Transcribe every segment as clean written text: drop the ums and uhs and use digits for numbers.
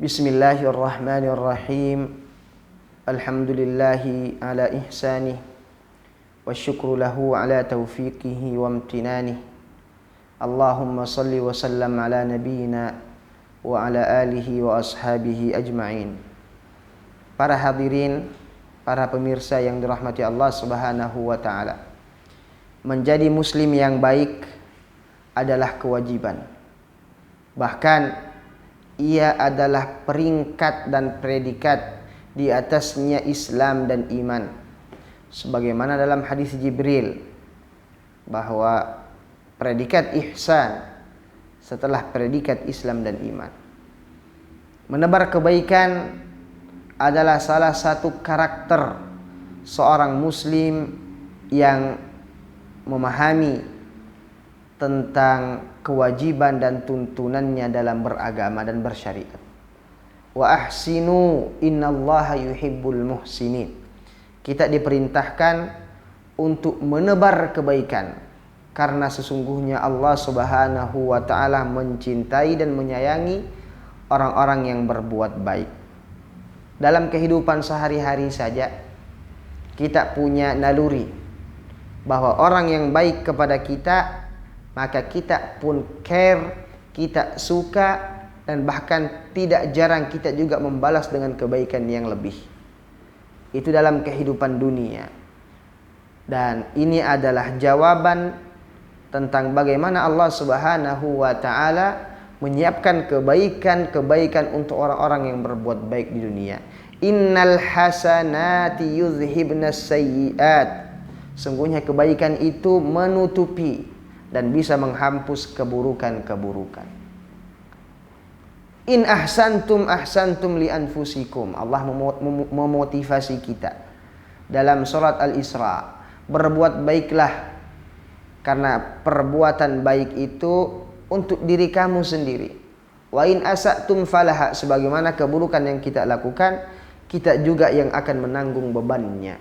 Bismillahirrahmanirrahim. Alhamdulillahi ala ihsanih wa syukru lahu ala taufiqihi wa amtinanih. Allahumma salli wa sallam ala nabiyyina wa ala alihi wa ashabihi ajma'in. Para hadirin, para pemirsa yang dirahmati Allah Subhanahu wa taala. Menjadi muslim yang baik adalah kewajiban. Bahkan ia adalah peringkat dan predikat di atasnya Islam dan iman. Sebagaimana dalam hadis Jibril bahwa predikat ihsan setelah predikat Islam dan iman. Menebar kebaikan adalah salah satu karakter seorang muslim yang memahami tentang kewajiban dan tuntunannya dalam beragama dan bersyariat. Wa ahsinu innallaha yuhibbul muhsinin. Kita diperintahkan untuk menebar kebaikan karena sesungguhnya Allah Subhanahu wa taala mencintai dan menyayangi orang-orang yang berbuat baik. Dalam kehidupan sehari-hari saja kita punya naluri bahwa orang yang baik kepada kita, maka kita pun care, kita suka, dan bahkan tidak jarang kita juga membalas dengan kebaikan yang lebih. Itu dalam kehidupan dunia. Dan ini adalah jawaban tentang bagaimana Allah Subhanahu wa taala menyiapkan kebaikan-kebaikan untuk orang-orang yang berbuat baik di dunia. Innal hasanati yuzhibnas sayyiat. Sungguhnya kebaikan itu menutupi dan bisa menghapus keburukan-keburukan. In ahsantum ahsantum li anfusikum. Allah memotivasi kita dalam surat Al-Isra, berbuat baiklah karena perbuatan baik itu untuk diri kamu sendiri. Wa in asatum falaha, sebagaimana keburukan yang kita lakukan, kita juga yang akan menanggung bebannya.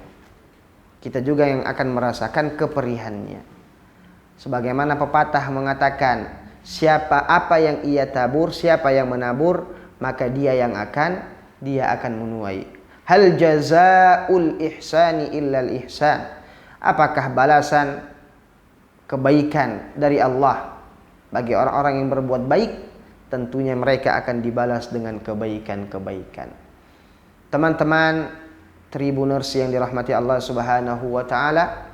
Kita juga yang akan merasakan keperihannya. Sebagaimana pepatah mengatakan, apa yang ia tabur, siapa yang menabur, maka dia akan menuai. Hal jazaa'ul ihsani illal ihsan. Apakah balasan kebaikan dari Allah bagi orang-orang yang berbuat baik? Tentunya mereka akan dibalas dengan kebaikan-kebaikan. Teman-teman Tribuners yang dirahmati Allah Subhanahu wa taala,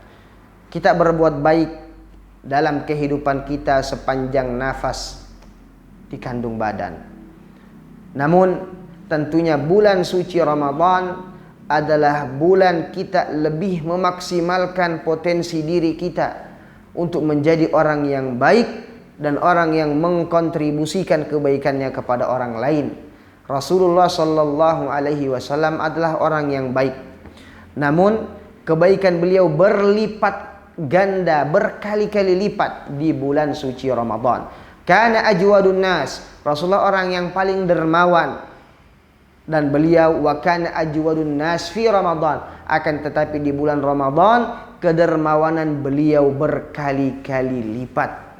kita berbuat baik dalam kehidupan kita sepanjang nafas di kandung badan. Namun tentunya bulan suci Ramadan adalah bulan kita lebih memaksimalkan potensi diri kita untuk menjadi orang yang baik dan orang yang mengkontribusikan kebaikannya kepada orang lain. Rasulullah sallallahu alaihi wasallam adalah orang yang baik. Namun kebaikan beliau berlipat ganda, berkali-kali lipat di bulan suci Ramadan. Kana ajwadun nas, Rasulullah orang yang paling dermawan, dan beliau wa kana ajwadun nas fi Ramadan. Akan tetapi di bulan Ramadan kedermawanan beliau berkali-kali lipat.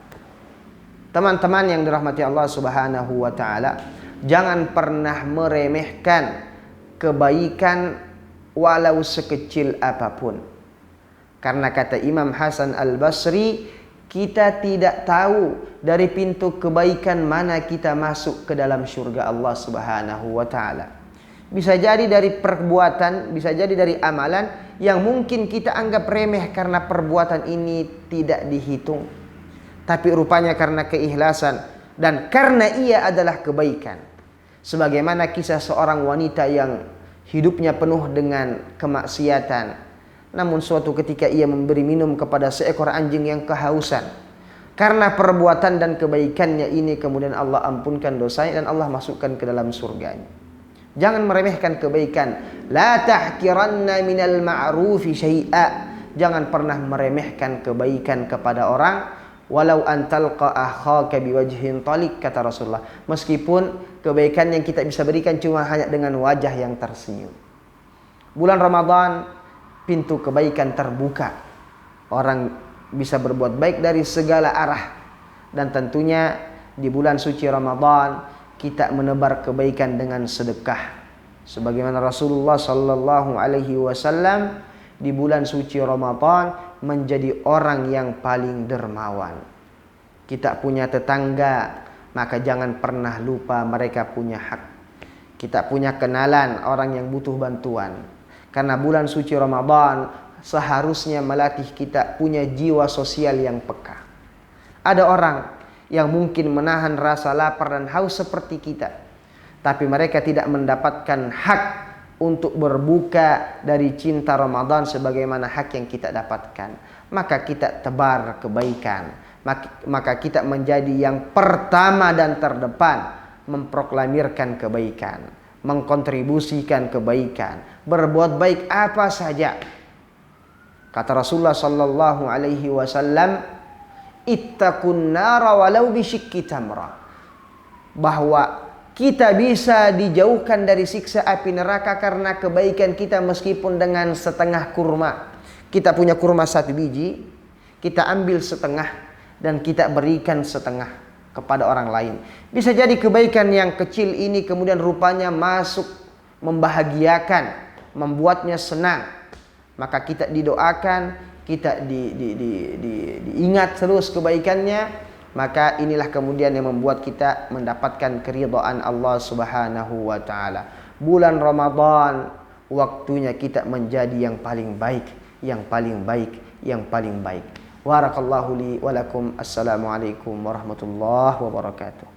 Teman-teman yang dirahmati Allah Subhanahu wa taala, jangan pernah meremehkan kebaikan walau sekecil apapun. Karena kata Imam Hasan Al-Basri, kita tidak tahu dari pintu kebaikan mana kita masuk ke dalam surga Allah Subhanahu wa taala. Bisa jadi dari perbuatan, bisa jadi dari amalan yang mungkin kita anggap remeh karena perbuatan ini tidak dihitung. Tapi rupanya karena keikhlasan dan karena ia adalah kebaikan. Sebagaimana kisah seorang wanita yang hidupnya penuh dengan kemaksiatan. Namun suatu ketika ia memberi minum kepada seekor anjing yang kehausan. Karena perbuatan dan kebaikannya ini kemudian Allah ampunkan dosanya dan Allah masukkan ke dalam surganya. Jangan meremehkan kebaikan. La tahkiranna minal ma'rufi syai'a. Jangan pernah meremehkan kebaikan kepada orang. Walau antalqa akhaka biwajhin talik, kata Rasulullah. Meskipun kebaikan yang kita bisa berikan cuma hanya dengan wajah yang tersenyum. Bulan Ramadan, pintu kebaikan terbuka. Orang bisa berbuat baik dari segala arah. Dan tentunya di bulan suci Ramadan kita menebar kebaikan dengan sedekah. Sebagaimana Rasulullah sallallahu alaihi wasallam di bulan suci Ramadan menjadi orang yang paling dermawan. Kita punya tetangga, maka jangan pernah lupa mereka punya hak. Kita punya kenalan orang yang butuh bantuan. Karena bulan suci Ramadan seharusnya melatih kita punya jiwa sosial yang peka. Ada orang yang mungkin menahan rasa lapar dan haus seperti kita, tapi mereka tidak mendapatkan hak untuk berbuka dari cinta Ramadan sebagaimana hak yang kita dapatkan. Maka kita tebar kebaikan, maka kita menjadi yang pertama dan terdepan memproklamirkan kebaikan, mengkontribusikan kebaikan, berbuat baik apa saja. Kata Rasulullah sallallahu alaihi wasallam, ittaqun nara walau bisyikki tamra, bahwa kita bisa dijauhkan dari siksa api neraka karena kebaikan kita meskipun dengan setengah kurma. Kita punya kurma 1 biji, kita ambil setengah dan kita berikan setengah kepada orang lain. Bisa jadi kebaikan yang kecil ini kemudian rupanya masuk membahagiakan, membuatnya senang. Maka kita didoakan, kita diingat terus kebaikannya. Maka inilah kemudian yang membuat kita mendapatkan keridhaan Allah Subhanahu wa taala. Bulan Ramadan waktunya kita menjadi yang paling baik, yang paling baik, yang paling baik. Barakallahu li wa lakum. Assalamualaikum warahmatullahi wabarakatuh.